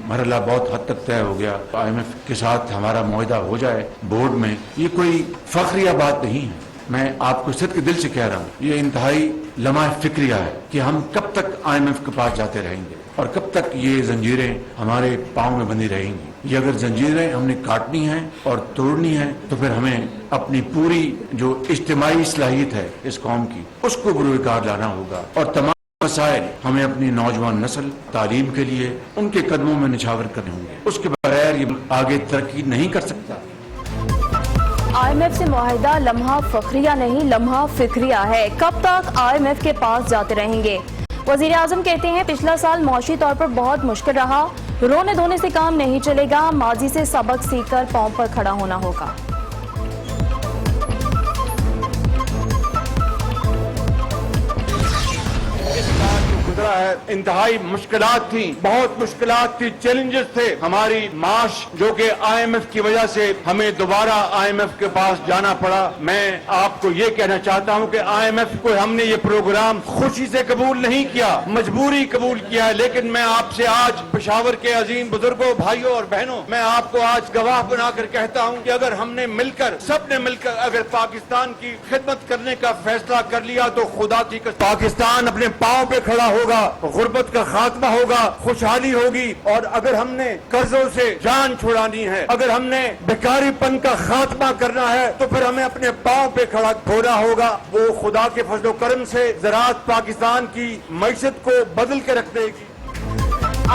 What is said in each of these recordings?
مرحلہ بہت حد تک طے ہو گیا, IMF کے ساتھ ہمارا معاہدہ ہو جائے بورڈ میں, یہ کوئی فخریہ بات نہیں ہے. میں آپ کو صدق دل سے کہہ رہا ہوں, یہ انتہائی لمحہ فکریہ ہے کہ ہم کب تک IMF کے پاس جاتے رہیں گے اور کب تک یہ زنجیریں ہمارے پاؤں میں بندھی رہیں گی. یہ اگر زنجیریں ہم نے کاٹنی ہیں اور توڑنی ہیں تو پھر ہمیں اپنی پوری جو اجتماعی صلاحیت ہے اس قوم کی, اس کو بروئے کار لانا ہوگا, اور تمام مسائل ہمیں اپنی نوجوان نسل تعلیم کے لیے ان کے قدموں میں نچھاور کرنے ہوں گے. اس کے بغیر یہ آگے ترقی نہیں کر سکتا. IMF سے معاہدہ لمحہ فخریہ نہیں, لمحہ فکریہ ہے. کب تک IMF کے پاس جاتے رہیں گے؟ وزیر اعظم کہتے ہیں پچھلا سال معاشی طور پر بہت مشکل رہا, رونے دھونے سے کام نہیں چلے گا, ماضی سے سبق سیکھ کر پاؤں پر کھڑا ہونا ہوگا. ہے انتہائی مشکلات تھیں, بہت مشکلات تھی, چیلنجز تھے. ہماری معاش جو کہ IMF کی وجہ سے ہمیں دوبارہ IMF کے پاس جانا پڑا. میں آپ کو یہ کہنا چاہتا ہوں کہ IMF کو ہم نے یہ پروگرام خوشی سے قبول نہیں کیا, مجبوری قبول کیا ہے. لیکن میں آپ سے آج پشاور کے عظیم بزرگوں, بھائیوں اور بہنوں, میں آپ کو آج گواہ بنا کر کہتا ہوں کہ اگر ہم نے مل کر, سب نے مل کر اگر پاکستان کی خدمت کرنے کا فیصلہ کر لیا تو خدا کی قسم پاکستان اپنے پاؤں پہ کھڑا ہوگا, غربت کا خاتمہ ہوگا, خوشحالی ہوگی. اور اگر ہم نے قرضوں سے جان چھڑانی ہے, اگر ہم نے بیکاری پن کا خاتمہ کرنا ہے تو پھر ہمیں اپنے پاؤں پہ کھڑا ہونا ہوگا. وہ خدا کے فضل و کرم سے زراعت پاکستان کی معیشت کو بدل کے رکھ دے گی.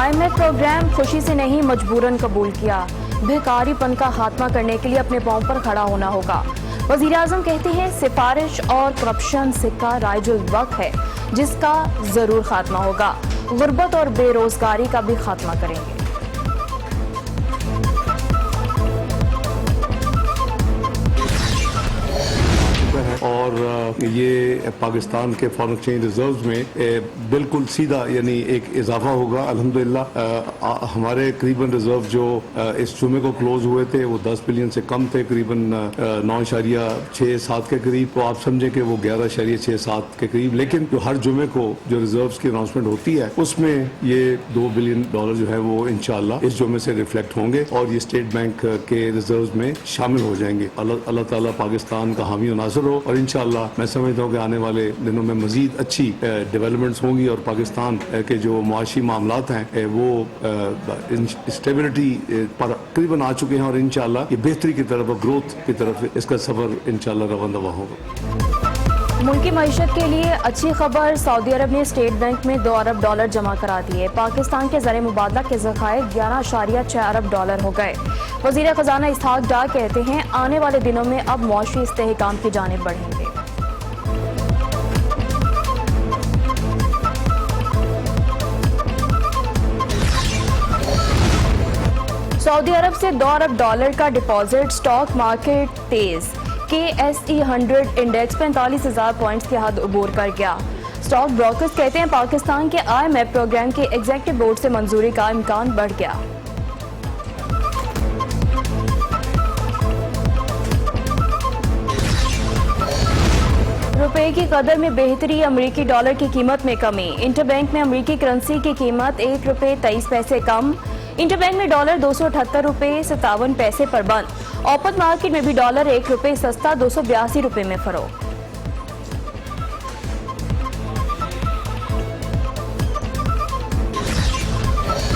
IMF پروگرام خوشی سے نہیں مجبوراً قبول کیا, بیکاری پن کا خاتمہ کرنے کے لیے اپنے پاؤں پر کھڑا ہونا ہوگا. وزیر اعظم کہتے ہیں سفارش اور کرپشن سکہ رائج الوقت ہے جس کا ضرور خاتمہ ہوگا, غربت اور بے روزگاری کا بھی خاتمہ کریں گے. اور یہ پاکستان کے فارن ایکسچینج ریزروز میں بالکل سیدھا یعنی ایک اضافہ ہوگا. الحمدللہ ہمارے قریباً ریزرو جو اس جمعے کو کلوز ہوئے تھے وہ 10 بلین سے کم تھے, قریباً 9.67 کے قریب. تو آپ سمجھیں کہ وہ 11.67 کے قریب. لیکن جو ہر جمعے کو جو ریزروز کی اناؤنسمنٹ ہوتی ہے اس میں یہ $2 بلین جو ہے وہ انشاءاللہ اس جمعے سے ریفلیکٹ ہوں گے اور یہ اسٹیٹ بینک کے ریزروز میں شامل ہو جائیں گے. اللہ تعالیٰ پاکستان کا حامی و ناصر ہو, اور انشاءاللہ میں سمجھتا ہوں کہ آنے والے دنوں میں مزید اچھی ڈیولپمنٹس ہوں گی اور پاکستان کے جو معاشی معاملات ہیں وہ اسٹیبلٹی پر قریباً آ چکے ہیں, اور انشاءاللہ یہ بہتری کی طرف اور گروتھ کی طرف اس کا سفر انشاءاللہ رواں دواں ہوگا. ملکی معیشت کے لیے اچھی خبر, سعودی عرب نے اسٹیٹ بینک میں $2 ارب جمع کرا دیے. پاکستان کے زر مبادلہ کے ذخائر $11.6 ارب ہو گئے. وزیر خزانہ اسحاق ڈار کہتے ہیں آنے والے دنوں میں اب معاشی استحکام کی جانب بڑھیں گے. سعودی عرب سے $2 ارب کا ڈپازٹ, اسٹاک مارکیٹ تیز. KSE 100 انڈیکس 45,000 پوائنٹس کی حد عبور کر گیا. اسٹاک بروکرز کہتے ہیں پاکستان کے IMF پروگرام کے ایگزیکٹو بورڈ سے منظوری کا امکان بڑھ گیا. روپے کی قدر میں بہتری, امریکی ڈالر کی قیمت میں کمی. انٹر بینک میں امریکی کرنسی کی قیمت $1.23 کم. انٹر بینک میں ڈالر $278.57 پر بند. اوپن مارکیٹ میں بھی ڈالر $1 سستا $282 میں فروخت.